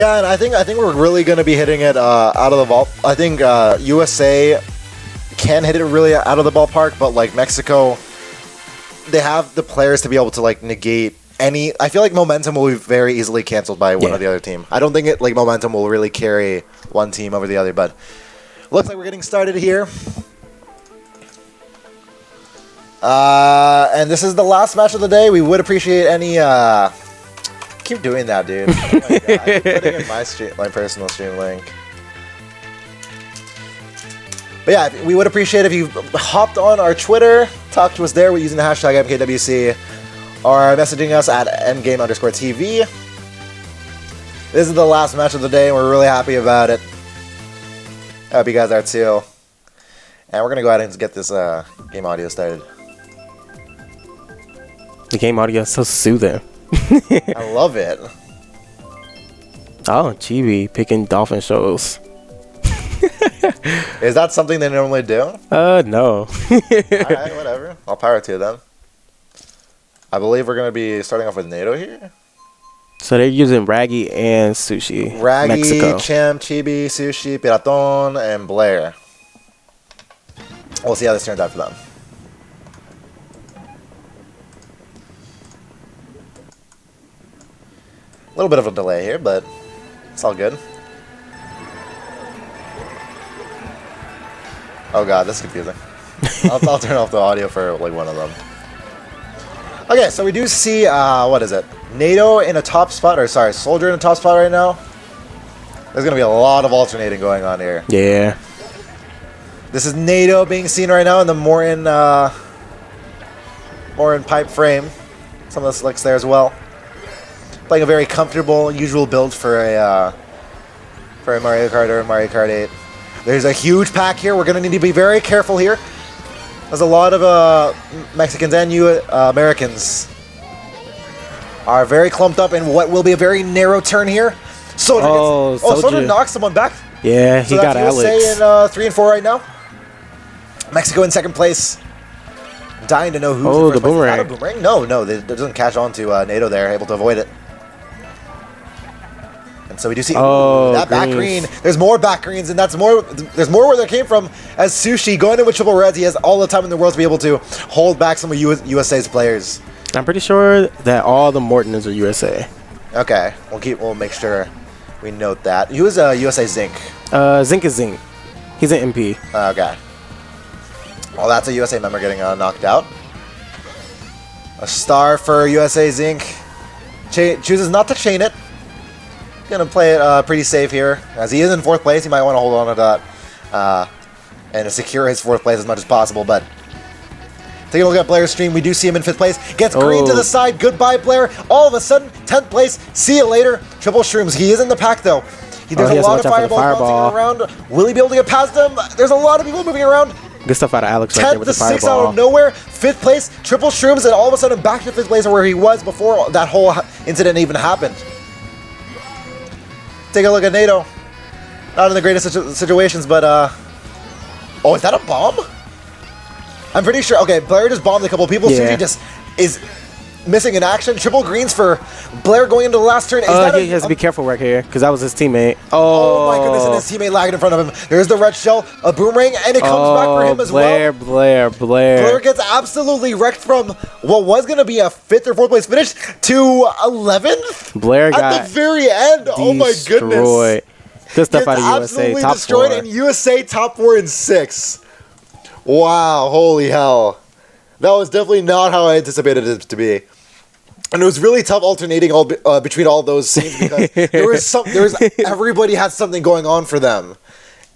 Yeah, and I think we're really going to be hitting it out of the ball. I think USA can hit it really out of the ballpark, but like Mexico, they have the players to be able to like negate any. I feel like momentum will be very easily canceled by one or the other team. I don't think momentum will really carry one team over the other, but looks like we're getting started here. And this is the last match of the day. We would appreciate any. Keep doing that, dude. Oh my God. I'm putting in my personal stream link. But yeah, we would appreciate if you hopped on our Twitter, talk to us there using the hashtag MKWC, or messaging us at EndGame_TV. This is the last match of the day, and we're really happy about it. I hope you guys are too. And we're going to go ahead and get this game audio started. The game audio is so soothing. I love it. Oh, Chibi picking dolphin shows. Is that something they normally do? No. Alright, whatever. I'll power to them. I believe we're going to be starting off with NATO here. So they're using Raggy and Sushi. Raggy, Mexico. Chim, Chibi, Sushi, Piraton, and Blair. We'll see how this turns out for them. A little bit of a delay here, but it's all good. Oh god, this is confusing. I'll turn off the audio for like one of them. Okay, so we do see, what is it? NATO in a top spot, or sorry, Soldier in a top spot right now. There's going to be a lot of alternating going on here. Yeah. This is NATO being seen right now in the more in pipe frame. Some of the slicks there as well. Playing a very comfortable, usual build for a Mario Kart or Mario Kart 8. There's a huge pack here. We're going to need to be very careful here. There's a lot of Mexicans and Americans are very clumped up in what will be a very narrow turn here. Soldier Soldier knocks someone back. Yeah, he got Alex. USA in 3 and 4 right now. Mexico in second place. Dying to know who's in first place. Boomerang. Is that a boomerang? No, it doesn't catch on to NATO there, able to avoid it. And so we do see that back green. There's more back greens, and there's more where that came from. As Sushi going in with triple reds, he has all the time in the world to be able to hold back some of USA's players. I'm pretty sure that all the Mortons are USA. Okay, we'll make sure we note that. Who is USA Zinc? Zinc is Zinc. He's an MP. Okay. Well, that's a USA member getting knocked out. A star for USA Zinc. Chooses not to chain it. Gonna play it pretty safe here. As he is in 4th place, he might want to hold on to that and secure his 4th place as much as possible. But taking a look at Blair's stream, we do see him in 5th place. Gets green to the side. Goodbye, Blair. All of a sudden, 10th place. See you later. Triple Shrooms. He is in the pack, though. There's a lot of fireballs bouncing around. Will he be able to get past them? There's a lot of people moving around. Good stuff out of Alex right there with the 10th to 6th fireball. out of nowhere. 5th place. Triple Shrooms, and all of a sudden back to 5th place where he was before that whole incident even happened. Take a look at NATO. Not in the greatest situations, but oh, is that a bomb? I'm pretty sure. Okay, Blair just bombed a couple people. Yeah. Sushi just is missing in action. Triple greens for Blair going into the last turn. He has to be careful right here because that was his teammate. Oh my goodness, and his teammate lagging in front of him. There's the red shell, a boomerang, and it comes back for him as well. Blair. Blair gets absolutely wrecked from what was going to be a 5th or 4th place finish to 11th. Blair got at the very end. Oh my goodness. Good stuff out of USA. Absolutely Top destroyed, 4. and USA top 4 and 6. Wow, holy hell. That was definitely not how I anticipated it to be. And it was really tough alternating between all those scenes because everybody had something going on for them.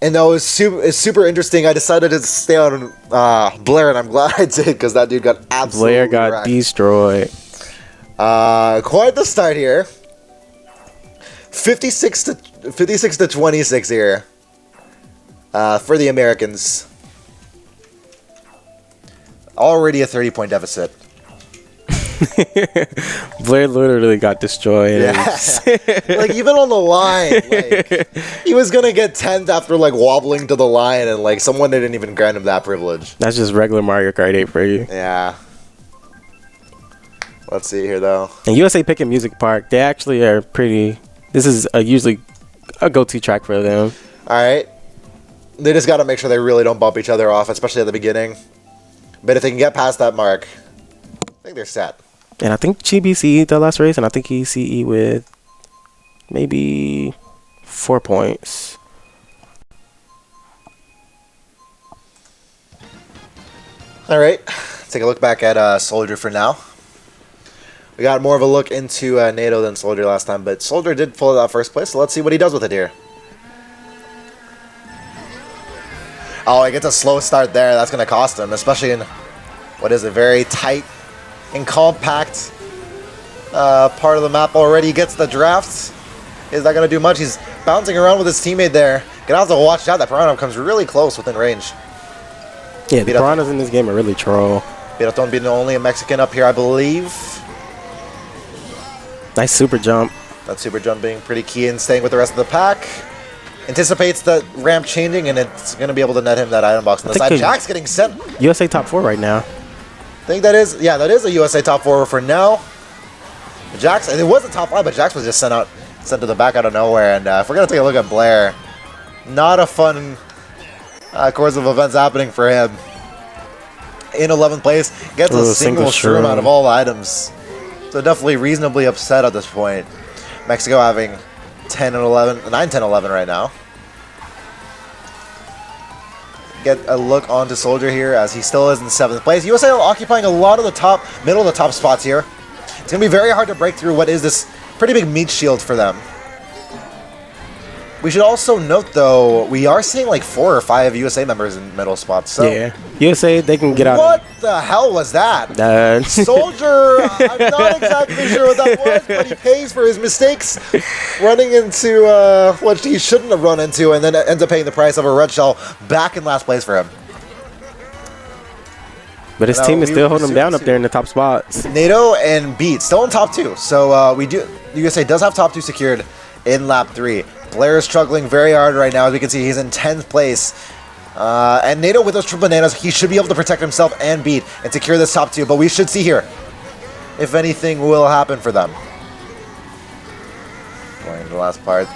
And that was super interesting. I decided to stay on Blair, and I'm glad I did because that dude got absolutely Blair got wrecked. destroyed. Quite the start here. 56 to 26 here for the Americans. Already a 30-point deficit. Blair literally got destroyed. Yeah. Like, even on the line, like, he was gonna get 10th after like wobbling to the line, and like someone didn't even grant him that privilege. That's just regular Mario Kart 8 for you. Yeah. Let's see here though. And USA Pick and Music Park, they actually are pretty This is usually a go-to track for them. All right. They just got to make sure they really don't bump each other off, especially at the beginning. But if they can get past that mark, I think they're set. And I think Chibi CE the last race, and I think he CE with maybe 4 points. All right. Take a look back at Soldier for now. We got more of a look into NATO than Soldier last time, but Soldier did pull that first place, so let's see what he does with it here. Oh, he gets a slow start there. That's going to cost him, especially in what is a very tight and compact part of the map already. He gets the draft. Is not going to do much. He's bouncing around with his teammate there. Gonna have to watch out. That Piranha comes really close within range. Yeah, the Piranhas in this game are really troll. Biraton being only a Mexican up here, I believe. Nice super jump. That super jump being pretty key in staying with the rest of the pack. Anticipates the ramp changing, and it's going to be able to net him that item box on the side. Jack's getting sent. USA top 4 right now. I think that is, yeah, that is a USA top 4 for now. Jax, it was a top 5, but Jax was just sent to the back out of nowhere. And if we're going to take a look at Blair, not a fun course of events happening for him. In 11th place, gets a single shroom out of all the items. So definitely reasonably upset at this point. Mexico having 10 and 11, 9, 10, 11 right now. Get a look onto Soldier here as he still is in 7th place. USA occupying a lot of the middle of the top spots here. It's going to be very hard to break through what is this pretty big meat shield for them. We should also note, though, we are seeing like 4 or 5 USA members in middle spots. So yeah, USA, they can get out. What the hell was that? Soldier, I'm not exactly sure what that was, but he pays for his mistakes, running into what he shouldn't have run into, and then ends up paying the price of a red shell back in last place for him. But his team is still holding him down up there in the top spots. NATO and Beat still in top 2. So the USA does have top 2 secured in lap 3. Blair is struggling very hard right now. As we can see, he's in 10th place. And NATO with those triple bananas, he should be able to protect himself and Beat and secure this top 2. But we should see here if anything will happen for them. Going to the last part.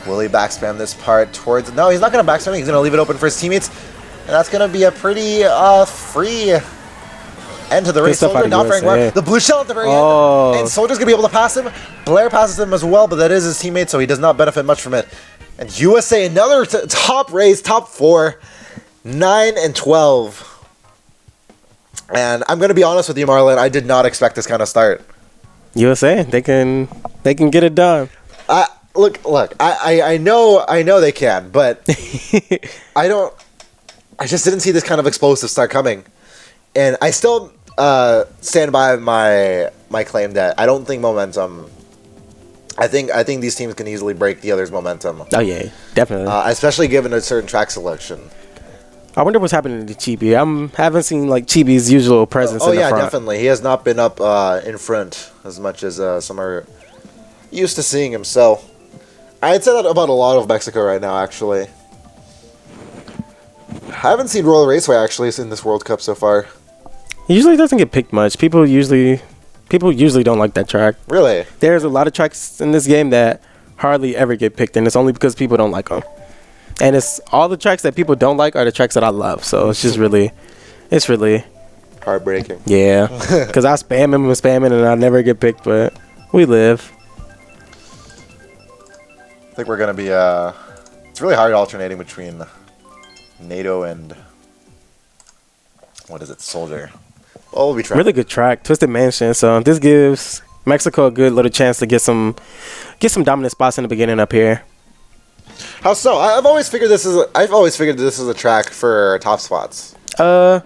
Will he backspam this part towards... No, he's not going to backspam. He's going to leave it open for his teammates. And that's going to be a pretty free end to the race. Soldier not faring well. The blue shell at the very end. And Soldier's going to be able to pass him. Blair passes him as well, but that is his teammate, so he does not benefit much from it. And USA, another top race, top 4, 9 and 12. And I'm going to be honest with you, Marlon, I did not expect this kind of start. USA, they can get it done. Look, I know they can, but I just didn't see this kind of explosive start coming. And I still stand by my claim that I don't think momentum. I think these teams can easily break the other's momentum. Oh yeah, definitely. Especially given a certain track selection. I wonder what's happening to Chibi. I haven't seen like Chibi's usual presence. Oh in the yeah, front. definitely. He has not been up in front as much as some are used to seeing him. So I'd say that about a lot of Mexico right now. Actually, I haven't seen Royal Raceway actually in this World Cup so far. He usually doesn't get picked much. People usually don't like that track. Really? There's a lot of tracks in this game that hardly ever get picked, and it's only because people don't like them. And it's all the tracks that people don't like are the tracks that I love. So it's just really, heartbreaking. Yeah, because I spam him and spamming, and I never get picked. But we live. I think we're gonna be. It's really hard alternating between NATO and what is it, Soldier. Oh, we'll be trying. Really good track, Twisted Mansion. So this gives Mexico a good little chance to get some dominant spots in the beginning up here. How so? I've always figured this is a track for top spots. The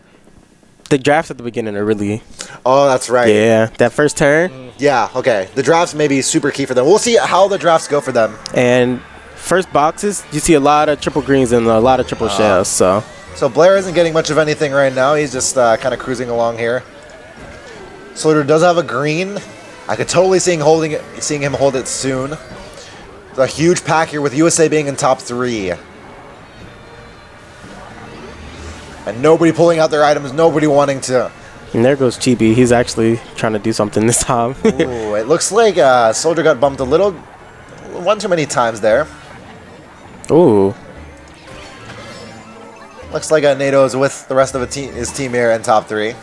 drafts at the beginning are really. Oh, that's right. Yeah, that first turn. Yeah. Okay. The drafts may be super key for them. We'll see how the drafts go for them. And first boxes, you see a lot of triple greens and a lot of triple shells. So Blair isn't getting much of anything right now. He's just kind of cruising along here. Soldier does have a green. I could totally seeing him hold it soon. It's a huge pack here with USA being in top 3. And nobody pulling out their items, nobody wanting to. And there goes Chibi. He's actually trying to do something this time. Ooh, right, looks like Soldier got bumped a little, one too many times there. Ooh. Looks like NATO's with the rest of his team here in top 3.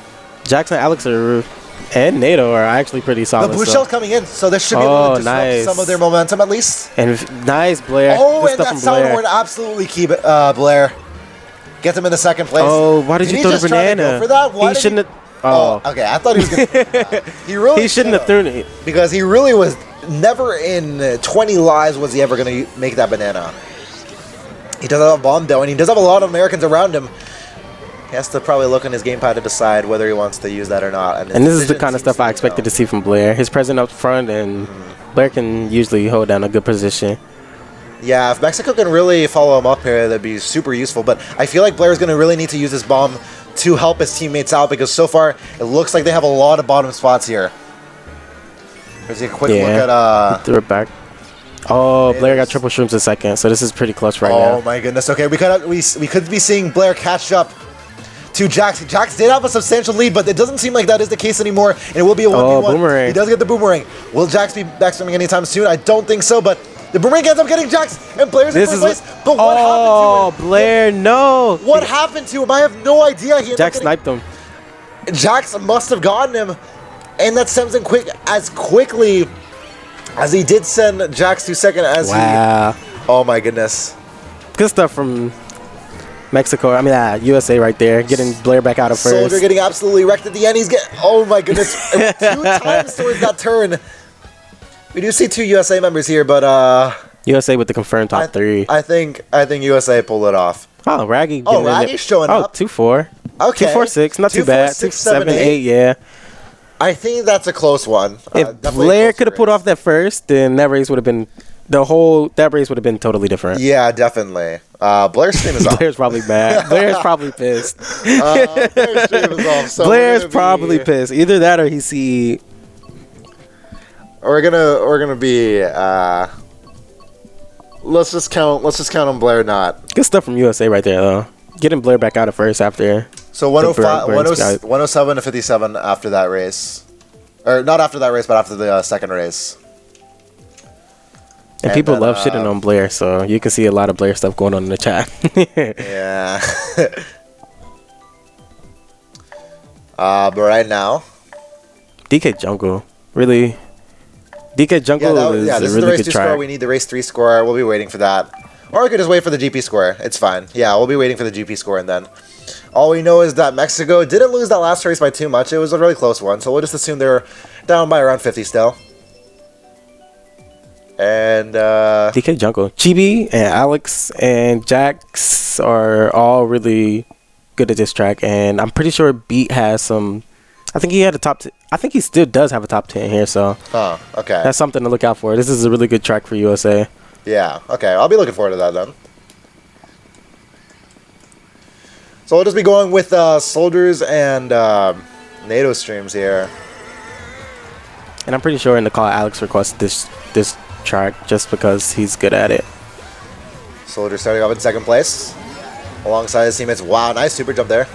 Jackson, Alex, and NATO are actually pretty solid. The blue shell's coming in, so this should be able to disrupt some of their momentum at least. And nice, Blair. Oh, and that sound horn absolutely keep it, Blair. Get him in the second place. Oh, why did you throw the banana? For that? Why he shouldn't have. Oh, okay. I thought he was going to. He shouldn't have thrown it. Because he really was never in 20 lives was he ever going to make that banana. He does have a bomb though, and he does have a lot of Americans around him. He has to probably look on his gamepad to decide whether he wants to use that or not. And this is the kind of stuff I expected to see from Blair. He's present up front, and Blair can usually hold down a good position. Yeah, if Mexico can really follow him up here, that'd be super useful. But I feel like Blair's going to really need to use this bomb to help his teammates out, because so far it looks like they have a lot of bottom spots here. There's a quick look at... threw it back. Oh, Blair got triple shrooms in second, so this is pretty close right now. Oh my goodness. Okay, we could be seeing Blair catch up to Jax. Jax did have a substantial lead, but it doesn't seem like that is the case anymore, and it will be a 1v1. Oh, boomerang. He does get the boomerang. Will Jax be backswimming anytime soon? I don't think so, but the boomerang ends up getting Jax, and Blair's in first place. But what happened to him? Blair, no. What happened to him? I have no idea. Jax sniped him. Jax must have gotten him, and that sends him quickly as he did send Jax to second as he... Oh my goodness. Good stuff from Mexico. I mean, USA right there. Getting Blair back out of first. Soldier getting absolutely wrecked at the end. He's getting... Oh my goodness. 2 times towards that turn. We do see 2 USA members here, but... USA with the confirmed top 3. I think USA pulled it off. Oh, Raggy. Oh, Raggy's showing up. 2-4. Okay. 2-4-6. Not too bad. 2-7-8, yeah. I think that's a close one. If Blair could have pulled off that first, then that race would have been that race would have been totally different. Yeah, definitely. Blair's stream is off. Blair's probably mad. Blair's probably pissed. Blair's stream is off. So Blair's probably pissed. Either that or he's see. We're gonna be. Let's just count on Blair not. Good stuff from USA right there though. Getting Blair back out at first after. So 107 to 57 after that race. Or not after that race, but after the second race. And people love shitting on Blair, so you can see a lot of Blair stuff going on in the chat. Yeah. But right now... DK Jungle. Really... DK Jungle is a really good track. Score. We need the race 3 score. We'll be waiting for that. Or we could just wait for the GP score. It's fine. Yeah, we'll be waiting for the GP score, and then all we know is that Mexico didn't lose that last race by too much. It was a really close one, so we'll just assume they're down by around 50 still. And DK Jungle, Chibi and Alex and Jax are all really good at this track, and I'm pretty sure Beat has some. I think he had a top. I think he still does have a top 10 here, so okay, that's something to look out for. This is a really good track for USA. Yeah, okay. I'll be looking forward to that then. So we'll just be going with Soldiers and NATO streams here. And I'm pretty sure in the call Alex requested this track just because he's good at it. Soldier starting off in second place alongside his teammates. Wow, nice super jump there.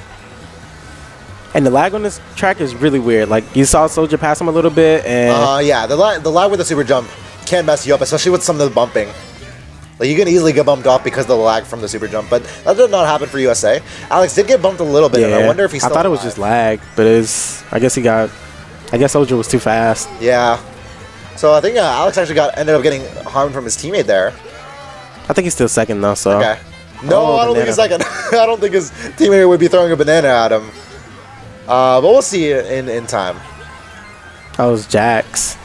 And the lag on this track is really weird. Like, you saw Soldier pass him a little bit, and yeah, the lag with the super jump can mess you up, especially with some of the bumping. Like, you can easily get bumped off because of the lag from the super jump, but that did not happen for USA. Alex did get bumped a little bit, and I wonder if he's still I thought it was just lag, but I guess Soldier was too fast. Yeah. So I think Alex actually ended up getting harmed from his teammate there. I think he's still second, though, so. Okay. No, I don't think he's second. I don't think his teammate would be throwing a banana at him. But we'll see in time. That was Jax.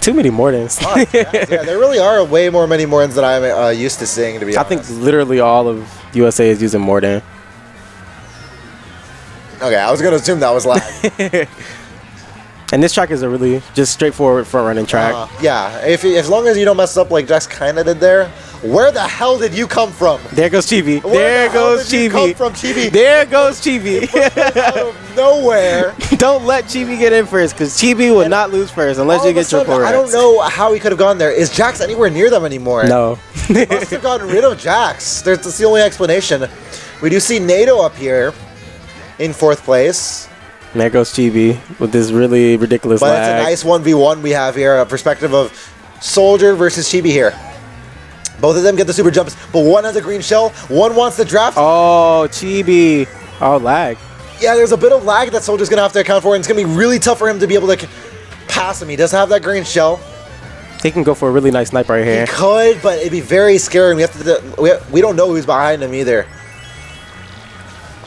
Too many Mordens. Yeah, there really are way many Mordens than I'm used to seeing, to be honest. I think literally all of USA is using Morden. Okay, I was going to assume that was lag. And this track is a really just straightforward front-running track. Yeah, as long as you don't mess up like Jax kind of did there. Where the hell did you come from? There goes Chibi. There goes Chibi. Come from Chibi. There goes Chibi. Out of nowhere. Don't let Chibi get in first, because Chibi will not lose first unless you get triple I don't know how he could have gone there. Is Jax anywhere near them anymore? No. He must have gotten rid of Jax. That's the only explanation. We do see NATO up here in 4th place. And there goes Chibi with this really ridiculous But lag. it's a nice 1v1 we have here. A perspective of Soldier versus Chibi here. Both of them get the super jumps, but one has a green shell. One wants the draft. Oh, Chibi. Oh, lag. Yeah, there's a bit of lag that Soldier's going to have to account for, and it's going to be really tough for him to be able to pass him. He does have that green shell. He can go for a really nice snipe right here. He could, but it'd be very scary. We don't know who's behind him either.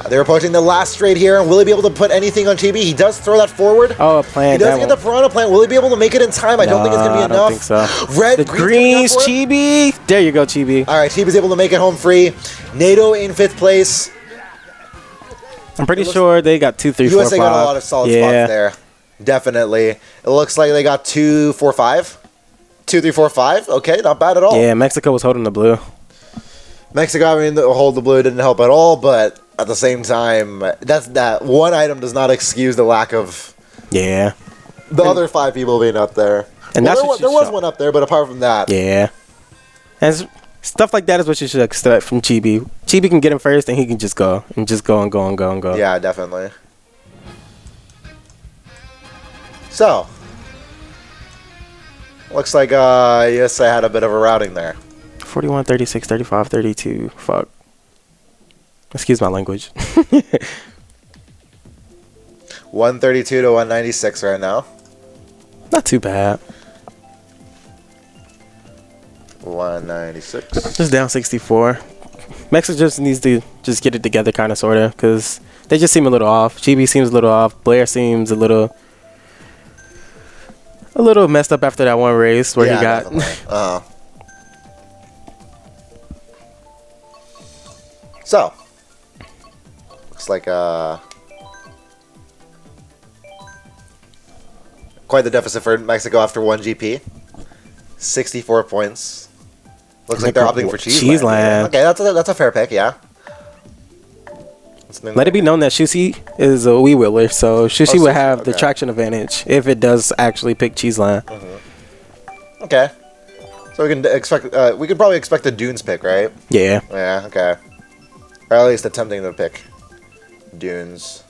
They're approaching the last straight here. Will he be able to put anything on Chibi? He does throw that forward. Oh, a plant. He does get the Piranha plant. Will he be able to make it in time? I don't think it's going to be enough. I don't think so. Red, the greens, Chibi. There you go, Chibi. All right, Chibi's able to make it home free. NATO in 5th place. I'm pretty sure they got 2, 3, 4, 5. USA got a lot of solid spots there. Definitely. It looks like they got 2, 4, 5. 2, 3, 4, 5. Okay, not bad at all. Yeah, Mexico was holding the blue. Mexico having to hold the blue didn't help at all, but at the same time, that one item does not excuse the lack of the other 5 people being up there. And well, that's there was one up there, but apart from that, and stuff like that is what you should expect from Chibi. Chibi can get him first, and he can just go and go. Yeah, definitely. So, looks like USA had a bit of a routing there. 41, 36, 35, 32. Fuck. Excuse my language. 132 to 196 right now. Not too bad. 196. Just down 64. Mexico just needs to just get it together, kind of, sort of, because they just seem a little off. Chibi seems a little off. Blair seems a little messed up after that one race where he got. So, looks like quite the deficit for Mexico after 1 GP. 64 points. Looks like they're opting for Cheeseland. Okay, that's a fair pick, yeah. Let it be known that Shusi is a wee wheeler, so Shusi would have the traction advantage if it does actually pick Cheeseland. Okay, so we can expect we can probably expect a Dunes pick, right? Yeah. Yeah. Okay. Or at least attempting to pick Dunes.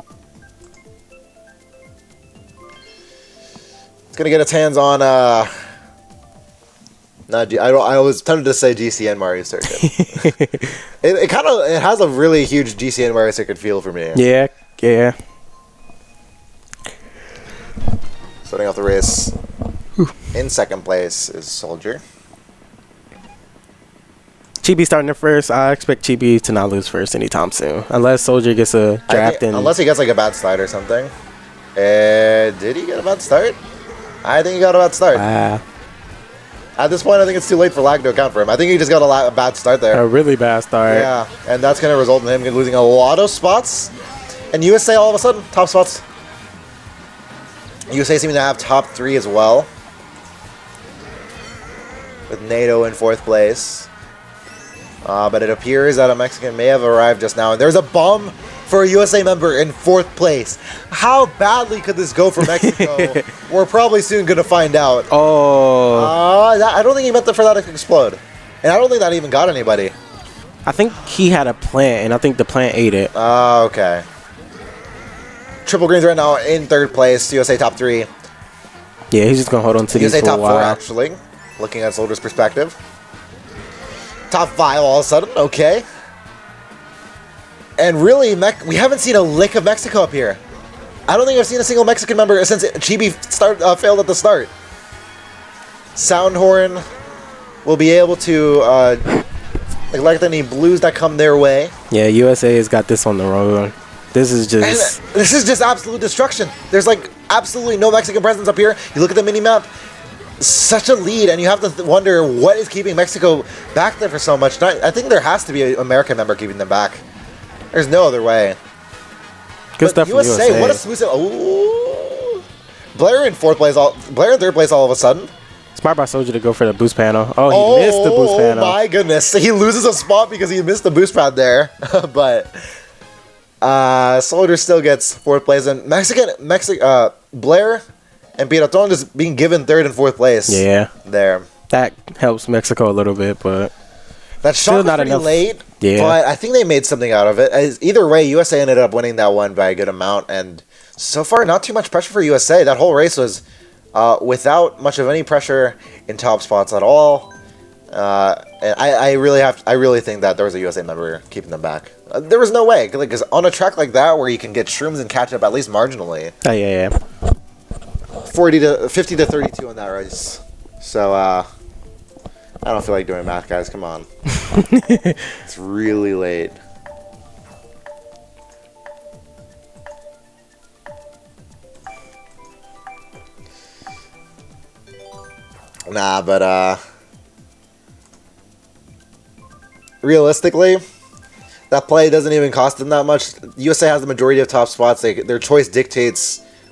It's gonna get its hands on. I was tempted to say GCN Mario Circuit. it has a really huge GCN Mario Circuit feel for me. Yeah. Starting off the race in 2nd place is Soldier. Chibi starting it first. I expect Chibi to not lose first anytime soon, unless Soldier gets a draft. Unless he gets like a bad start or something. Did he get a bad start? I think he got a bad start. Wow. At this point, I think it's too late for lag to account for him. I think he just got a bad start there. A really bad start. Yeah, and that's going to result in him losing a lot of spots. And USA all of a sudden, top spots. USA seeming to have top 3 as well. With NATO in 4th place. But it appears that a Mexican may have arrived just now. And there's a bomb for a USA member in 4th place. How badly could this go for Mexico? We're probably soon going to find out. Oh. I don't think he meant for that to explode. And I don't think that even got anybody. I think he had a plant, and I think the plant ate it. Okay. Triple Greens right now in 3rd place. USA top 3. Yeah, he's just going to hold on to these USA for a top while. 4, actually. Looking at Soldier's perspective. Top 5 all of a sudden. Okay. And really, we haven't seen a lick of Mexico up here. I don't think I've seen a single Mexican member since Chibi failed at the start. Soundhorn will be able to neglect any blues that come their way. Yeah, USA has got this on the road. This is just absolute destruction. There's like absolutely no Mexican presence up here. You look at the mini-map, such a lead, and you have to wonder what is keeping Mexico back there for so much. I think there has to be an American member keeping them back. There's no other way. Good stuff from USA. What a smooth... Ooh. Blair in 4th place. Blair in 3rd place all of a sudden. Smart by Soldier to go for the boost panel. Oh, he missed the boost panel. Oh my goodness. He loses a spot because he missed the boost pad there. But Soldier still gets 4th place. And Blair and Piraton just being given 3rd and 4th place. Yeah. There. That helps Mexico a little bit, but... That shot was not pretty enough. late, Yeah. but I think they made something out of it. Either way, USA ended up winning that one by a good amount, and so far, not too much pressure for USA. That whole race was without much of any pressure in top spots at all. And I really think that there was a USA member keeping them back. There was no way, because on a track like that where you can get shrooms and catch up at least marginally. Oh yeah. 50 to 32 in that race. So I don't feel like doing math, guys. Come on. It's really late. Nah, but realistically, that play doesn't even cost them that much. USA has the majority of top spots. Their choice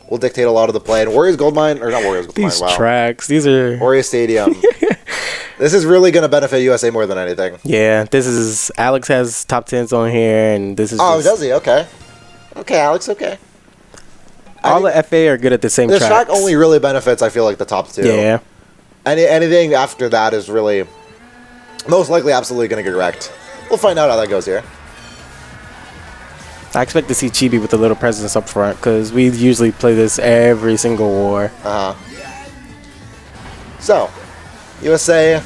will dictate a lot of the play. And Warriors Goldmine, or not Warriors Goldmine, These tracks, these are Warriors Stadium. This is really going to benefit USA more than anything. Yeah, this is Alex has top 10s on here, and this is. Oh, does he? Okay. Okay, Alex. Okay. All the FA are good at the same This tracks. track only really benefits, I feel like, the top two. Yeah. Anything after that is really most likely absolutely going to get wrecked. We'll find out how that goes here. I expect to see Chibi with a little presence up front because we usually play this every single war. So, USA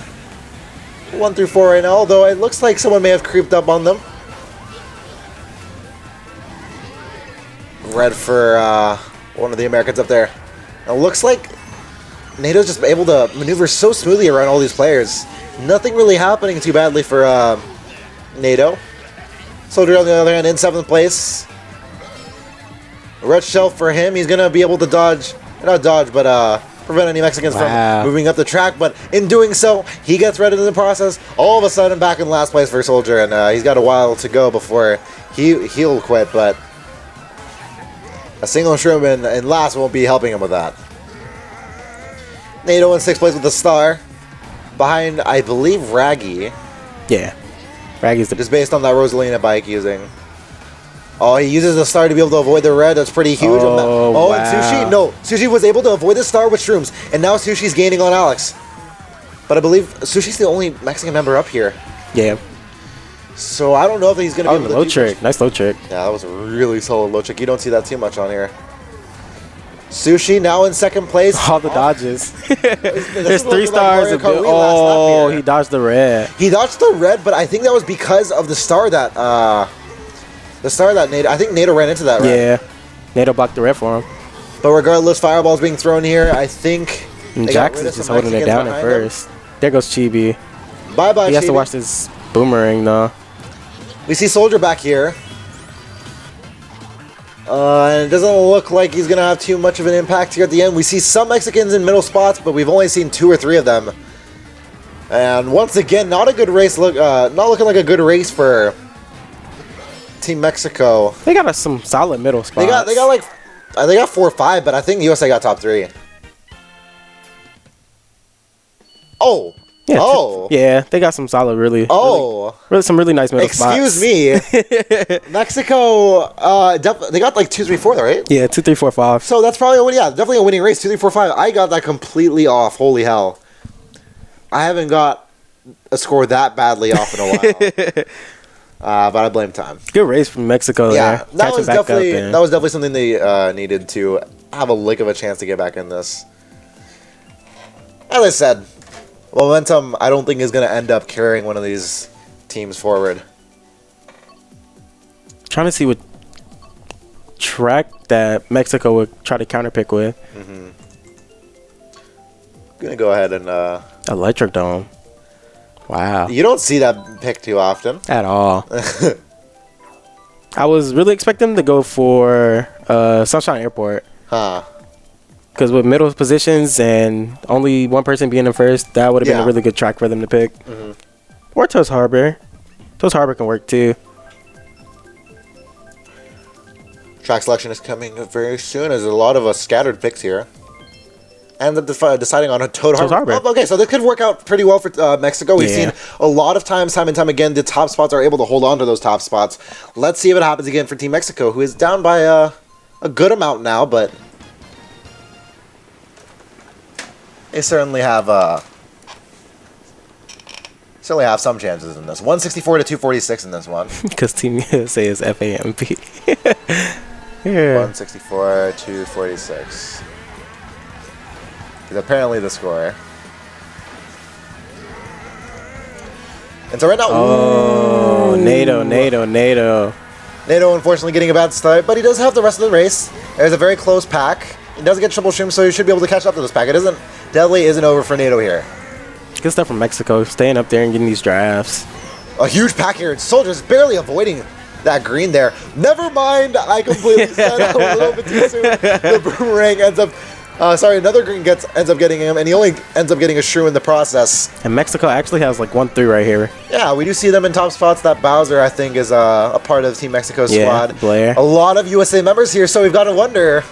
1 through 4 right now, although it looks like someone may have creeped up on them. Red for one of the Americans up there. It looks like NATO's just able to maneuver so smoothly around all these players. Nothing really happening too badly for NATO. Soldier on the other hand in 7th place. Red shell for him. He's going to be able to dodge, not dodge, but prevent any Mexicans from moving up the track. But in doing so, he gets red in the process. All of a sudden back in last place for Soldier, and he's got a while to go before he'll quit. But a single shroom in last won't be helping him with that. NATO in 6th place with the star. Behind, I believe, Raggy. Yeah. Raggy's the... Just based on that Rosalina bike using. Oh, he uses the star to be able to avoid the red. That's pretty huge. Oh, and Sushi. No, Sushi was able to avoid the star with shrooms. And now Sushi's gaining on Alex. But I believe Sushi's the only Mexican member up here. Yeah. So I don't know if he's going to be able to low trick. Nice low trick. Yeah, that was a really solid low trick. You don't see that too much on here. Sushi now in 2nd place. All the dodges. There's 3 stars. Oh, he dodged the red. He dodged the red, but I think that was because of the star that NATO. I think NATO ran into that red. Yeah, NATO blocked the red for him. But regardless, fireballs being thrown here. I think Jackson's just holding it down at first. There goes Chibi. Bye bye. He has to watch this boomerang though. We see Soldier back here. And it doesn't look like he's going to have too much of an impact here at the end. We see some Mexicans in middle spots, but we've only seen 2 or 3 of them. And once again, not a good race. Not looking like a good race for Team Mexico. They got some solid middle spots. They got 4 or 5, but I think USA got top 3. Oh. Yeah, oh. Yeah, they got some solid, really some really nice middle spots. Excuse me. Mexico, they got like 2, 3, 4 though, right? Yeah, 2, 3, 4, 5. So that's probably definitely a winning race. 2, 3, 4, 5. I got that completely off. Holy hell. I haven't got a score that badly off in a while. But I blame time. Good race from Mexico. Yeah, there. that was definitely something they needed to have a lick of a chance to get back in this. As I said, momentum, I don't think is going to end up carrying one of these teams forward. Trying to see what track that Mexico would try to counterpick with. Gonna go ahead and Electric Dome. Wow. You don't see that pick too often at all. I was really expecting to go for Sunshine Airport. Because with middle positions and only one person being in first, that would have been a really good track for them to pick. Or Toast Harbor. Toast Harbor can work too. Track selection is coming very soon. There's a lot of scattered picks here. And deciding on a Toad Harbor. Oh, okay, so this could work out pretty well for Mexico. We've seen a lot of times, time and time again, the top spots are able to hold on to those top spots. Let's see if it happens again for Team Mexico, who is down by a good amount now, but they certainly have Certainly have some chances in this. 164 to 246 in this one. Because Team USA is FAMP. Yeah. 164 to 246. Is apparently the score. And so right now, Oh, ooh. NATO. NATO unfortunately getting a bad start, but he does have the rest of the race. There's a very close pack. He does get triple shroom, so he should be able to catch up to this pack. It isn't deadly, isn't over for NATO here. Good stuff from Mexico, staying up there and getting these drafts. A huge pack here. Soldiers barely avoiding that green there. Never mind, I completely said that a little bit too soon. The boomerang ends up, another green ends up getting him, and he only ends up getting a shroom in the process. And Mexico actually has like 1-3 right here. Yeah, we do see them in top spots. That Bowser, I think, is a part of Team Mexico's squad. Blair. A lot of USA members here, so we've got to wonder,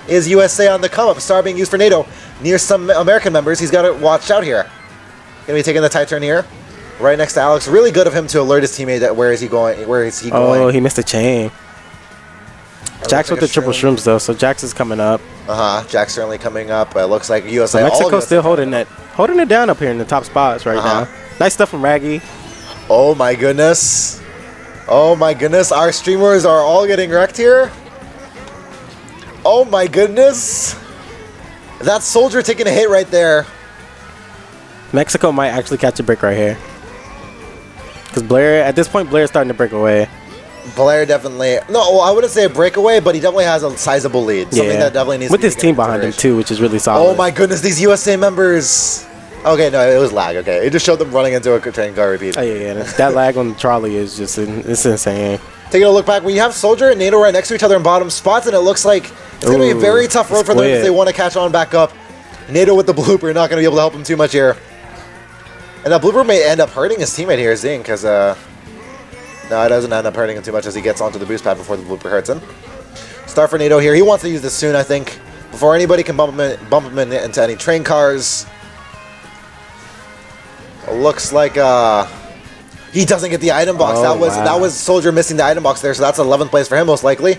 is USA on the come-up? Star being used for NATO near some American members. He's got to watch out here. Going to be taking the tight turn here. Right next to Alex. Really good of him to alert his teammate that where is he going. Oh, he missed a chain. Jax with the triple shrooms though, so Jax is coming up. Jax certainly coming up. It looks like USA. So Mexico's still holding it down up here in the top spots right now. Nice stuff from Raggy. Oh my goodness. Oh my goodness. Our streamers are all getting wrecked here. Oh my goodness. That soldier taking a hit right there. Mexico might actually catch a break right here. Because Blair, at this point, Blair's starting to break away. Blair definitely, no, I wouldn't say a breakaway, but he definitely has a sizable lead. Something that definitely needs with to be his team behind him too, which is really solid. Oh my goodness, these USA members. Okay, no, it was lag. Okay, it just showed them running into a train car repeat. Oh yeah. That lag on the trolley is just it's insane. Taking a look back, when you have Soldier and NATO right next to each other in bottom spots, and it looks like it's going to be a very tough road for them if they want to catch on back up. NATO with the blooper, not going to be able to help him too much here. And that blooper may end up hurting his teammate here, Zing, because no, it doesn't end up hurting him too much as he gets onto the boost pad before the blooper hurts him. Star for NATO here. He wants to use this soon, I think, before anybody can bump him into any train cars. It looks like he doesn't get the item box. That was Soldier missing the item box there, so that's 11th place for him most likely.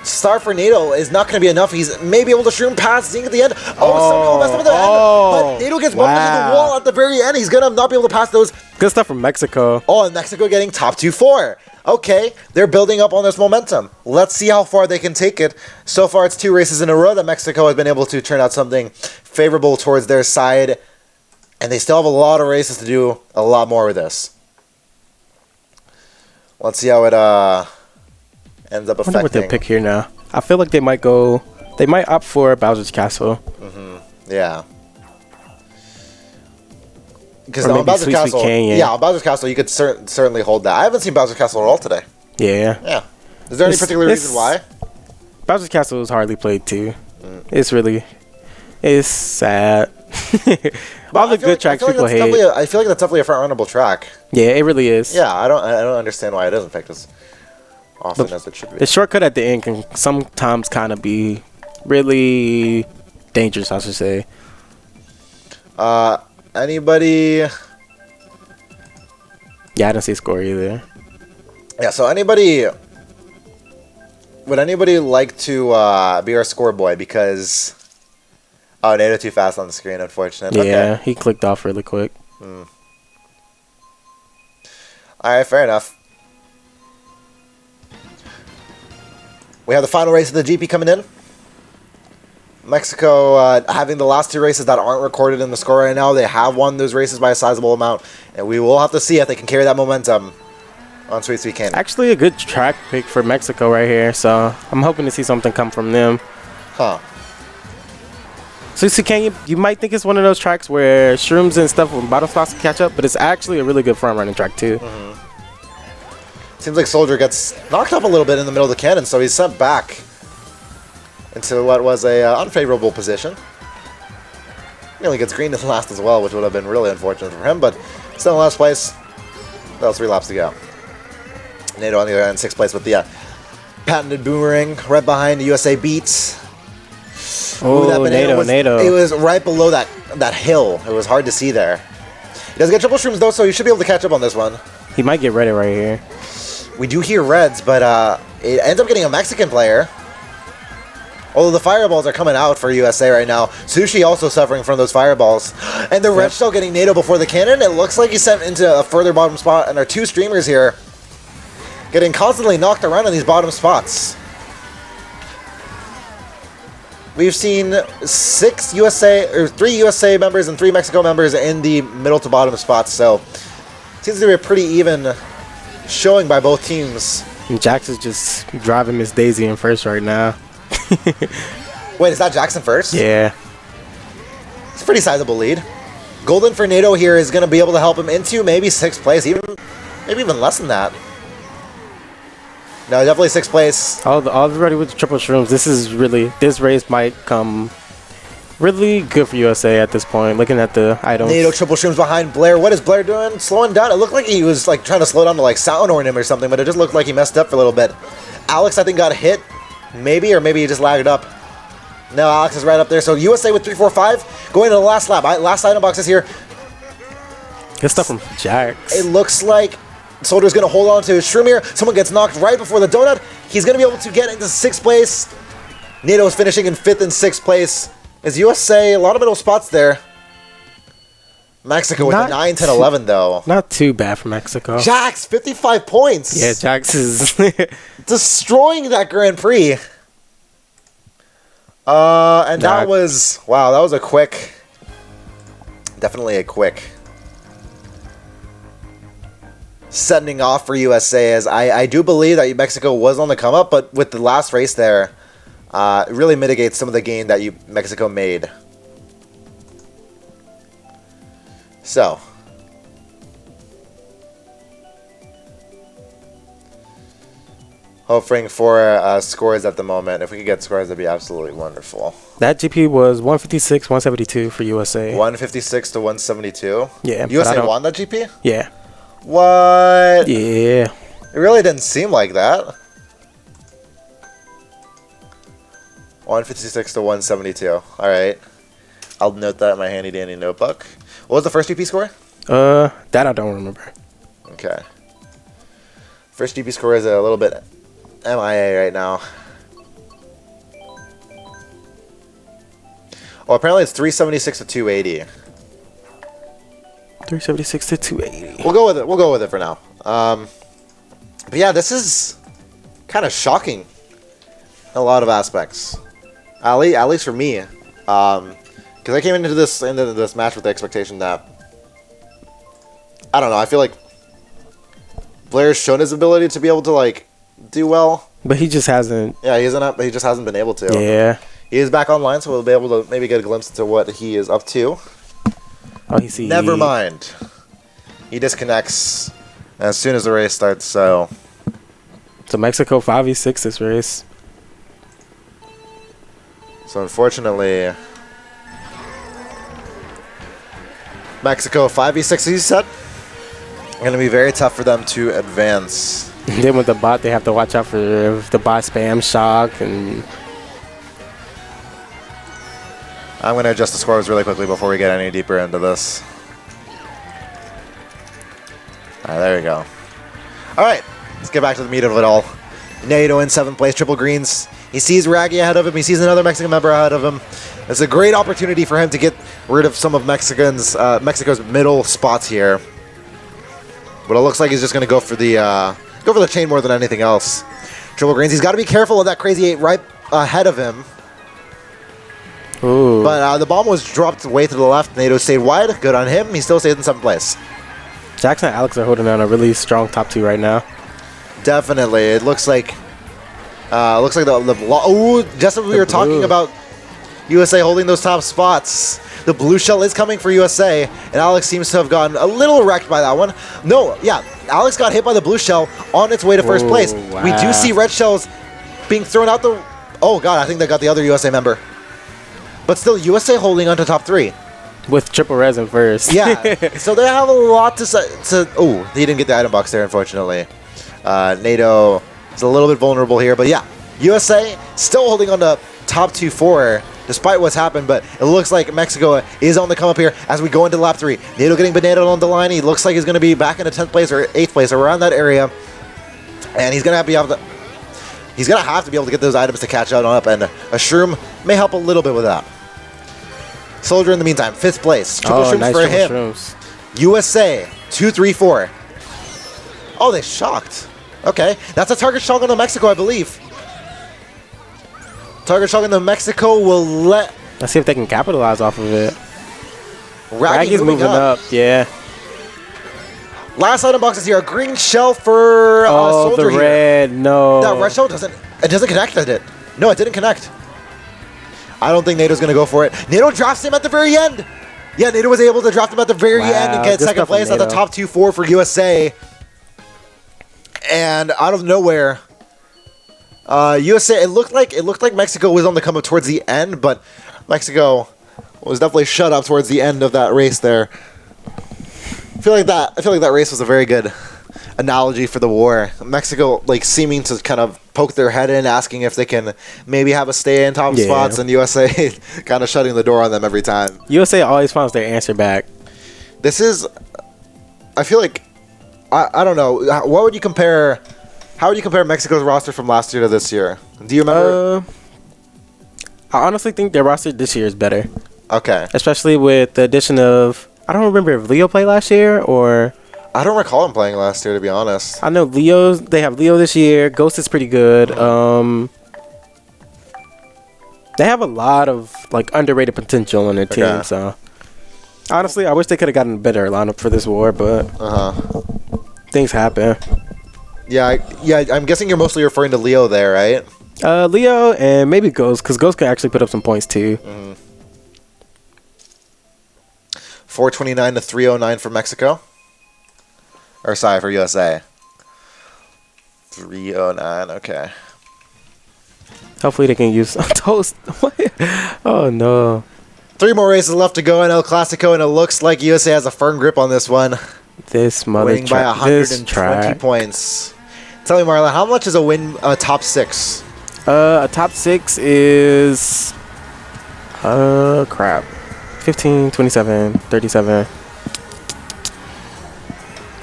Star for NATO is not going to be enough. He's maybe able to shroom past Zing at the end. Somehow messed up at the end. But NATO gets bumped into the wall at the very end. He's going to not be able to pass those. Good stuff from Mexico. Oh, and Mexico getting top 2-4. Okay, they're building up on this momentum. Let's see how far they can take it. So far, it's 2 races in a row that Mexico has been able to turn out something favorable towards their side. And they still have a lot of races to do a lot more with this. Let's see how it ends up affecting. I wonder what they'll pick here now. I feel like they might opt for Bowser's Castle. Yeah. Because on Bowser's Castle, on Bowser's Castle, you could certainly hold that. I haven't seen Bowser's Castle at all today. Yeah. Is there any particular reason why? Bowser's Castle is hardly played too. It's sad. All the good tracks people hate. I feel like that's definitely a front-runnable track. Yeah, it really is. Yeah, I don't understand why it isn't picked as often as it should be. The shortcut at the end can sometimes kind of be really dangerous, I should say. Anybody? Yeah, I didn't see a score either. Yeah, so would anybody like to be our score boy? Because NATO too fast on the screen, unfortunate. Yeah, he clicked off really quick. All right, fair enough. We have the final race of the GP coming in. Mexico having the last 2 races that aren't recorded in the score right now. They have won those races by a sizable amount, and we will have to see if they can carry that momentum on Sweet Sweet Candy. Actually, a good track pick for Mexico right here, so I'm hoping to see something come from them. Sweet Sweet Candy, you might think it's one of those tracks where shrooms and stuff from bottom spots can catch up, but it's actually a really good front running track too. Seems like Soldier gets knocked up a little bit in the middle of the cannon, so he's sent back into what was a unfavorable position. Nearly gets green in last as well, which would have been really unfortunate for him, but still in last place. Well, 3 laps to go. NATO on the other end, 6th place with the patented boomerang right behind the USA Beats. NATO. It was right below that hill. It was hard to see there. He does get triple shrooms though, so you should be able to catch up on this one. He might get ready right here. We do hear reds, but it ends up getting a Mexican player. Although the fireballs are coming out for USA right now. Sushi also suffering from those fireballs. And the red shell getting NATO before the cannon. It looks like he's sent into a further bottom spot. And our two streamers here getting constantly knocked around in these bottom spots. We've seen 3 USA members and 3 Mexico members in the middle to bottom spots. So seems to be a pretty even showing by both teams. And Jax is just driving Miss Daisy in first right now. Wait, is that Jackson first? Yeah. It's a pretty sizable lead. Golden for NATO here is going to be able to help him into maybe 6th place, maybe even less than that. No, definitely 6th place. Already with the triple shrooms, this race might come really good for USA at this point, looking at the items. NATO triple shrooms behind Blair. What is Blair doing? Slowing down. It looked like he was like trying to slow down to like sound on him or something, but it just looked like he messed up for a little bit. Alex, I think, got hit. Maybe, or maybe he just lagged up. No, Alex is right up there. So USA with 3-4-5 going to the last lap. Last item box is here. Good stuff from Jax. It looks like Soldier's going to hold on to his shroom here. Someone gets knocked right before the donut. He's going to be able to get into 6th place. NATO is finishing in 5th and 6th place. Is USA, a lot of middle spots there. Mexico with the 9, 10, 11, though. Not too bad for Mexico. Jax, 55 points. Yeah, Jax is destroying that Grand Prix. And that was, wow, that was a quick, definitely a quick sending off for USA, as I do believe that Mexico was on the come up, but with the last race there, it really mitigates some of the gain that Mexico made. So, hoping for scores at the moment. If we could get scores, that'd be absolutely wonderful. That GP was 156, 172 for USA. 156 to 172? Yeah. USA won that GP? Yeah. What? Yeah. It really didn't seem like that. 156 to 172. All right. I'll note that in my handy dandy notebook. What was the first GP score? That I don't remember. Okay. First GP score is a little bit MIA right now. Oh, apparently it's 376 to 280. 376 to 280. We'll go with it. We'll go with it for now. But yeah, this is kind of shocking in a lot of aspects. At least for me. Because I came into this match with the expectation that, I don't know, I feel like Blair's shown his ability to be able to like do well, but he just hasn't. Yeah, he just hasn't been able to. Yeah, he is back online, so we'll be able to maybe get a glimpse into what he is up to. Oh, he's never mind. He disconnects as soon as the race starts. So Mexico 5v6 this race. So unfortunately, Mexico 5v6, you said? Going to be very tough for them to advance. Then with the bot, they have to watch out for the bot spam shock. And I'm going to adjust the scores really quickly before we get any deeper into this. All right, there we go. All right, let's get back to the meat of it all. NATO in 7th place, triple greens. He sees Raggy ahead of him. He sees another Mexican member ahead of him. It's a great opportunity for him to get rid of some of Mexico's middle spots here. But it looks like he's just going to go for the chain more than anything else. Triple greens. He's got to be careful of that crazy 8 right ahead of him. ooh. But the bomb was dropped way to the left. NATO stayed wide. Good on him. He still stays in 7th place. Jackson and Alex are holding down a really strong top 2 right now. Definitely. It looks like just as we were talking about USA holding those top spots, the blue shell is coming for USA, and Alex seems to have gotten a little wrecked by that one. No, yeah, Alex got hit by the blue shell on its way to first place. Wow. We do see red shells being thrown out the... Oh, God, I think they got the other USA member. But still, USA holding on to top 3. With triple res in first. Yeah, so they have a lot to say. Oh, he didn't get the item box there, unfortunately. NATO is a little bit vulnerable here, but yeah, USA still holding on to top 2-4 despite what's happened, but it looks like Mexico is on the come up here as we go into lap 3. NATO getting bananaed on the line. He looks like he's going to be back into 10th place or 8th place, around that area, and he's going to be able to he's going to have to be able to get those items to catch out on up, and a shroom may help a little bit with that. Soldier in the meantime, 5th place. Triple shrooms nice for triple him. shrooms. USA, 2, 3, 4. Oh, they shocked. Okay, that's a target shotgun to Mexico, I believe. Target shotgun to Mexico will let... Let's see if they can capitalize off of it. Raggy's moving up. Yeah. Last item box is here. A green shell for Soldier the red. here. No. That red shell doesn't connect, does it? No, it didn't connect. I don't think NATO's going to go for it. NATO drafts him at the very end. Yeah, NATO was able to draft him at the very end and get second place at the top 2-4 for USA. And out of nowhere, USA. It looked like Mexico was on the come up towards the end, but Mexico was definitely shut up towards the end of that race there. I feel like that race was a very good analogy for the war. Mexico like seeming to kind of poke their head in, asking if they can maybe have a stay in top spots, and USA kind of shutting the door on them every time. USA always finds their answer back. This is, I feel like, I don't know. What would you compare? How would you compare Mexico's roster from last year to this year? Do you remember? I honestly think their roster this year is better. Okay. Especially with the addition of, I don't remember if Leo played last year or... I don't recall him playing last year, to be honest. I know they have Leo this year. Ghost is pretty good. They have a lot of like underrated potential on their team, so... Honestly, I wish they could have gotten a better lineup for this war, but things happen. Yeah, I'm guessing you're mostly referring to Leo there, right? Leo and maybe Ghost, because Ghost can actually put up some points too. 429 to 309 for Mexico. Or sorry, for USA. 309, okay. Hopefully they can use toast. Oh no. 3 more races left to go in El Clasico, and it looks like USA has a firm grip on this one. This mother winning by 120 points. Tell me, Marlon, how much is a win top 6? A top 6 is crap. 15, 27, 37,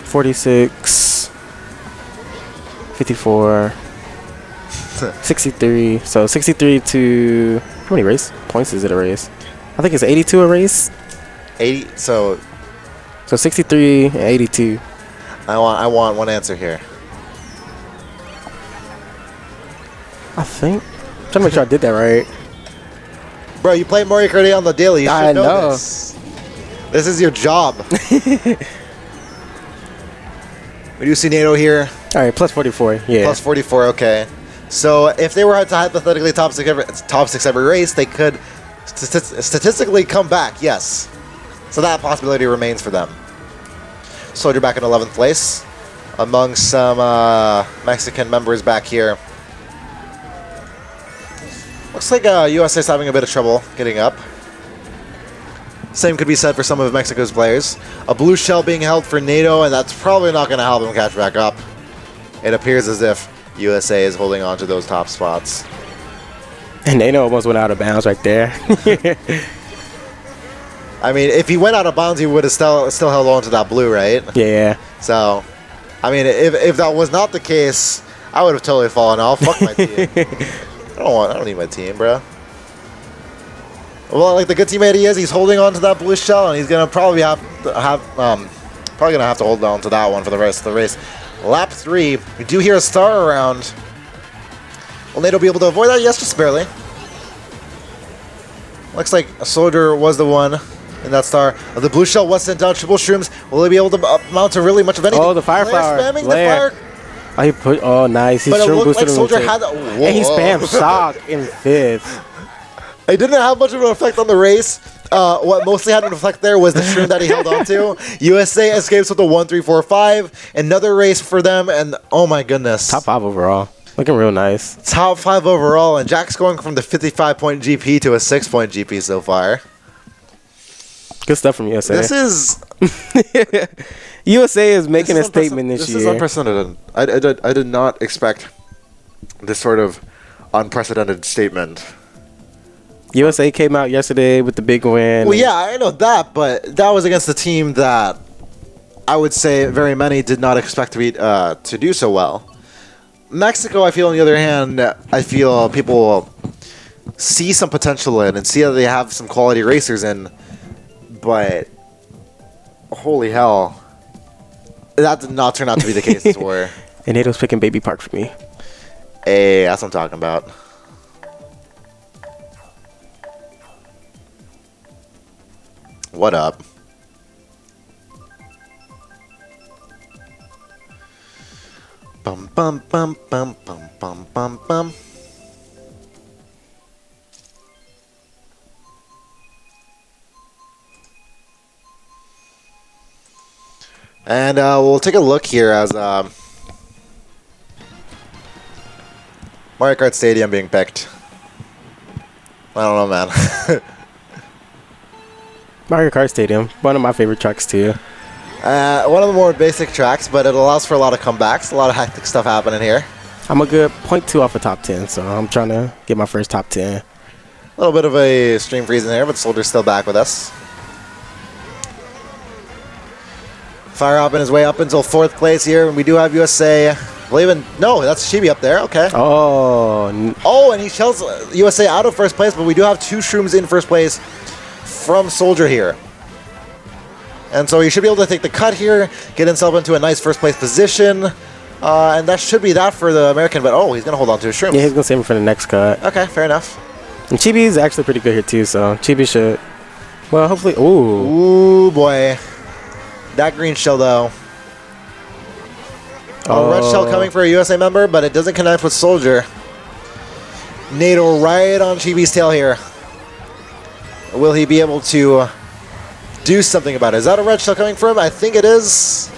46, 54, 63. So 63 to how many race points is it a race? I think it's 82 a race. 80. So 63 and 82. I want one answer here. I think. I'm trying to make sure I did that right. Bro, you play Mario Kart 8 on the daily. You should know this. This is your job. We do see NATO here. All right, plus 44. Yeah. Plus 44. Okay. So if they were to hypothetically top six every race, they could statistically come back. Yes. So that possibility remains for them. Soldier back in 11th place, among some Mexican members back here. Looks like USA is having a bit of trouble getting up. Same could be said for some of Mexico's players. A blue shell being held for NATO, and that's probably not going to help them catch back up. It appears as if USA is holding on to those top spots. And NATO almost went out of bounds right there. I mean, if he went out of bounds, he would have still held on to that blue, right? Yeah. So, I mean, if that was not the case, I would have totally fallen off. Fuck my team. I don't need my team, bro. Well, like the good teammate he is, he's holding on to that blue shell, and he's gonna probably have to hold on to that one for the rest of the race. Lap 3, we do hear a star around. Will NATO be able to avoid that? Yes, just barely. Looks like a soldier was the one in that star. The blue shell was sent down. Triple shrooms. Will they be able to mount to really much of anything? Oh, the fire flower. Spamming the fire. Oh, he put. Oh, nice. He's but it looked like boosted soldier had that. And he spammed shock in 5th. It didn't have much of an effect on the race. What mostly had an effect there was the shroom that he held on to. USA escapes with a 1-3-4-5. Another race for them, and oh my goodness. Top 5 overall. Looking real nice. Top 5 overall, and Jack's going from the 55-point GP to a 6-point GP so far. Good stuff from USA. This is... USA is making a statement this year. This is unprecedented. I did not expect this sort of unprecedented statement. USA came out yesterday with the big win. Well, yeah, I know that, but that was against the team that I would say very many did not expect to do so well. Mexico, I feel, on the other hand, I feel people see some potential in and see that they have some quality racers in, but holy hell, that did not turn out to be the case this war. And Nato's picking Baby Park for me. Hey, that's what I'm talking about. What up? Bum bum bum bum bum bum bum bum. And we'll take a look here as Mario Kart Stadium being picked. I don't know, man. Mario Kart Stadium, one of my favorite tracks too. One of the more basic tracks, but it allows for a lot of comebacks, a lot of hectic stuff happening here. I'm a good 0.2 off of top 10, so I'm trying to get my first top 10. A little bit of a stream freezing there, but Soldier's still back with us. Fire hopping his way up until 4th place here, and we do have USA. No, that's Chibi up there. Okay. Oh, and he shells USA out of 1st place, but we do have 2 Shrooms in 1st place from Soldier here. And so he should be able to take the cut here, get himself into a nice 1st place position. And that should be that for the American, but he's going to hold on to his Shrooms. Yeah, he's going to save him for the next cut. Okay, fair enough. And Chibi is actually pretty good here too, so Chibi should, well, hopefully, Ooh, boy. That green shell, though. A red shell coming for a USA member, but it doesn't connect with Soldier. NATO right on Chibi's tail here. Will he be able to do something about it? Is that a red shell coming for him? I think it is.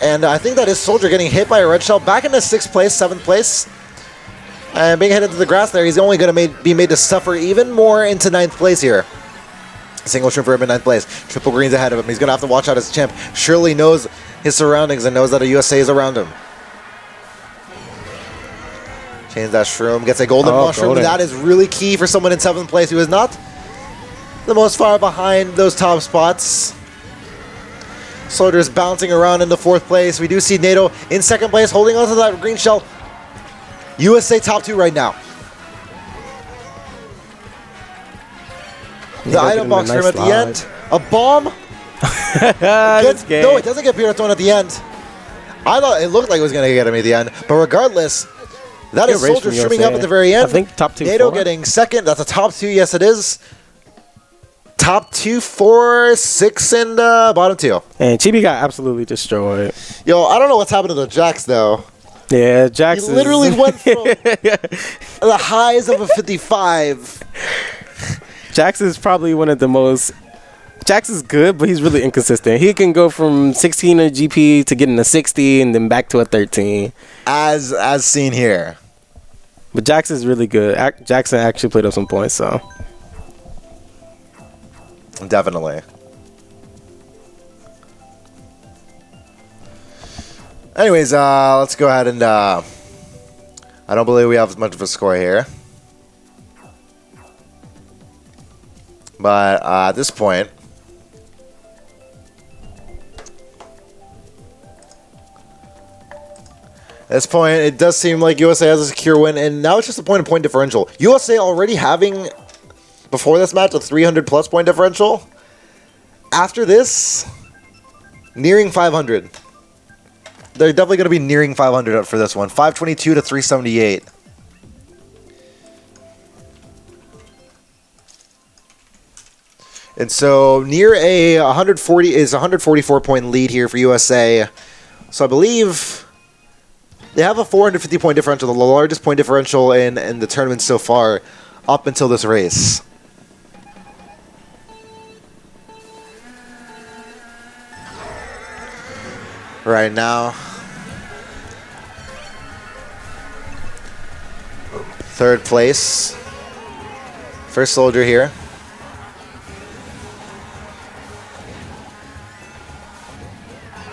And I think that is Soldier getting hit by a red shell. Back into 6th place, 7th place. And being hit into the grass there, he's only going to be made to suffer even more into 9th place here. Single shrimp for him in 9th place. Triple green's ahead of him. He's going to have to watch out as champ. Surely knows his surroundings and knows that a USA is around him. Change that shroom. Gets a golden mushroom. Golden. That is really key for someone in 7th place who is not the most far behind those top spots. Soldier's bouncing around into 4th place. We do see NATO in 2nd place holding on to that green shell. USA top 2 right now. The item box for him at the end. A bomb. No, it doesn't get Pierre thrown at the end. I thought it looked like it was going to get him at the end. But regardless, that is Soldier streaming up at the very end. I think top 2. NATO getting 2nd. That's a top 2. Yes, it is. Top 2, 4, 6, and bottom 2. And Chibi got absolutely destroyed. Yo, I don't know what's happened to the Jax, though. Yeah, Jax He literally went from the highs of a 55. Jax is probably one of the most... Jax is good, but he's really inconsistent. He can go from 16 in GP to getting a 60 and then back to a 13. As seen here. But Jax is really good. Jackson actually played up some points, so... Definitely. Anyways, let's go ahead and... I don't believe we have as much of a score here. But at this point... it does seem like USA has a secure win, and now it's just a point-to-point differential. USA already having, before this match, a 300-plus point differential. After this, nearing 500. They're definitely going to be nearing 500 for this one. 522 to 378. And so near a 144 point lead here for USA. So I believe they have a 450 point differential, the largest point differential in the tournament so far up until this race. Right now, 3rd place. First Soldier here.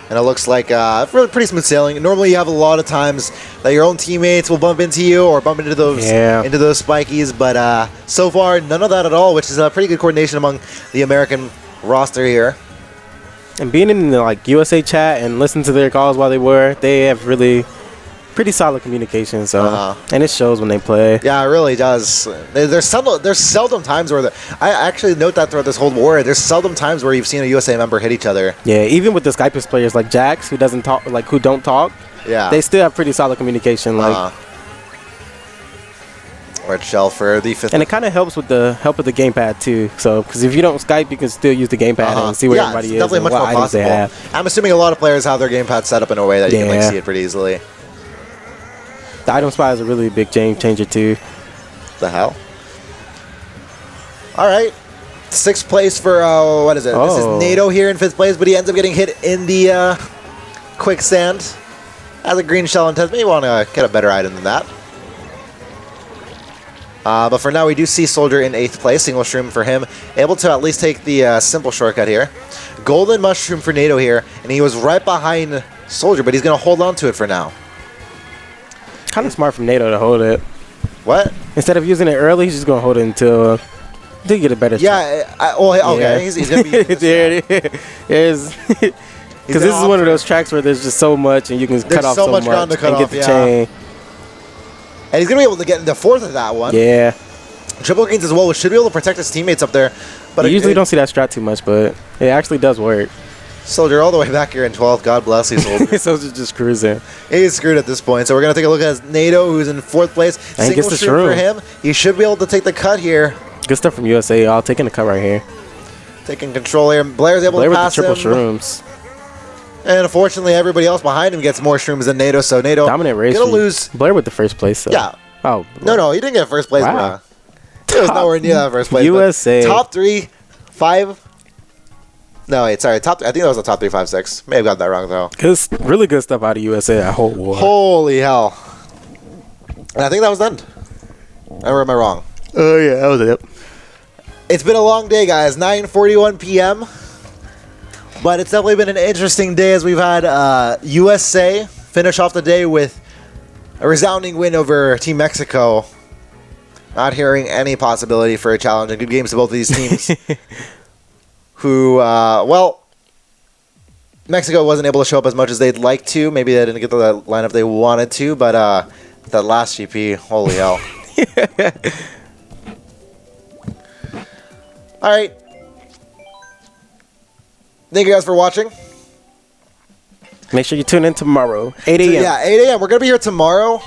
And it looks like really pretty smooth sailing. Normally you have a lot of times that your own teammates will bump into you or bump into those spikies, but so far none of that at all, which is a pretty good coordination among the American roster here. And being in the like USA chat and listening to their calls while they have really pretty solid communication. So and it shows when they play. Yeah, it really does. There's seldom times where I actually note that throughout this whole war, there's seldom times where you've seen a USA member hit each other. Yeah, even with the Skypers players like Jax, who don't talk. Yeah, they still have pretty solid communication. Like. Red shell for the 5th. And it kind of helps with the help of the gamepad too. So, because if you don't Skype, you can still use the gamepad and see where everybody is definitely and much what more items possible. they have. I'm assuming a lot of players have their gamepad set up in a way that you can like see it pretty easily. The item spot is a really big game changer too. The hell? All right, 6th place for what is it? This is NATO here in 5th place, but he ends up getting hit in the quicksand. Has a green shell and test. Maybe want to get a better item than that. But for now, we do see Soldier in 8th place. Single shroom for him. Able to at least take the simple shortcut here. Golden mushroom for NATO here. And he was right behind Soldier, but he's going to hold on to it for now. Kind of smart from NATO to hold it. What? Instead of using it early, he's just going to hold it until they get a better yeah. Okay. Yeah. He's going to be... there it is. Because this is one of those tracks where there's just so much and you can cut off so much ground to cut and off, get the chain. And he's going to be able to get into 4th of that one. Yeah. Triple greens as well, which should be able to protect his teammates up there. But you usually don't see that strat too much, but it actually does work. Soldier all the way back here in 12th. God bless you, Soldier. Soldier's just cruising. He's screwed at this point. So we're going to take a look at NATO, who's in 4th place. And he gets the shroom for him. He should be able to take the cut here. Good stuff from USA, y'all. Taking the cut right here. Taking control here. Blair's able to pass with the triple shrooms. And unfortunately, everybody else behind him gets more shrooms than NATO. So NATO dominant race. Gonna lose. Blair with the 1st place. So. Yeah. Oh. No, he didn't get 1st place, wow. bro. He was nowhere near that 1st place. USA. Top 3, 5. No, wait, sorry. I think that was the top 3, 5, 6. May have got that wrong, though. Really good stuff out of USA that whole war. Holy hell. And I think that was the end. Or am I wrong? Oh, yeah, that was it. It's been a long day, guys. 9:41 p.m. But it's definitely been an interesting day as we've had USA finish off the day with a resounding win over Team Mexico. Not hearing any possibility for a challenge, and good games to both of these teams. Who, well, Mexico wasn't able to show up as much as they'd like to. Maybe they didn't get the lineup they wanted to, but that last GP, holy hell. All right. Thank you guys for watching. Make sure you tune in tomorrow, 8 a.m. Yeah, 8 a.m. We're going to be here tomorrow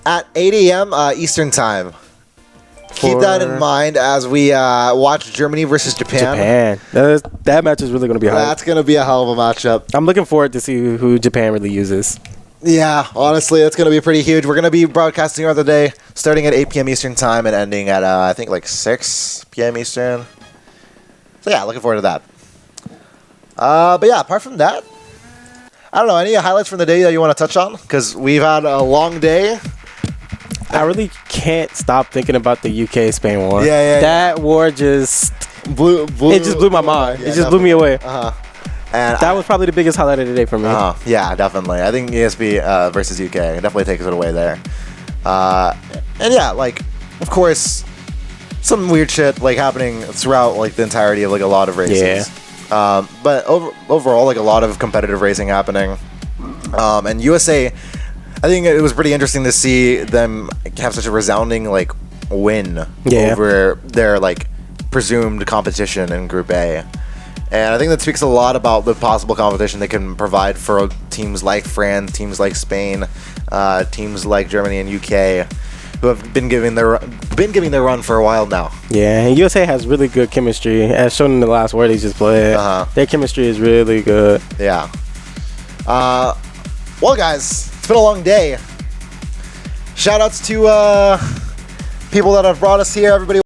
at 8 a.m. Eastern Time. Keep that in mind as we watch Germany versus Japan. That match is really going to be hard. That's going to be a hell of a matchup. I'm looking forward to see who Japan really uses. Yeah, honestly, it's going to be pretty huge. We're going to be broadcasting throughout the day, starting at 8 p.m. Eastern Time and ending at, I think, like 6 p.m. Eastern. So, yeah, looking forward to that. But, yeah, apart from that, I don't know, any highlights from the day that you want to touch on? Because we've had a long day. I really can't stop thinking about the UK-Spain war. Yeah. That war just blew my mind. Yeah, it just blew me away. And that was probably the biggest highlight of the day for me. Yeah, definitely. I think ESB versus UK definitely takes it away there. And yeah, like, of course, some weird shit like happening throughout like the entirety of like a lot of races. Yeah. But overall, like a lot of competitive racing happening. And USA, I think it was pretty interesting to see them have such a resounding like win over their like presumed competition in Group A. And I think that speaks a lot about the possible competition they can provide for teams like France, teams like Spain, teams like Germany and UK, who have been giving their run for a while now. Yeah, and USA has really good chemistry, as shown in the last war they just played. Their chemistry is really good. Yeah. Well, guys, it's been a long day. Shout outs to people that have brought us here. Everybody.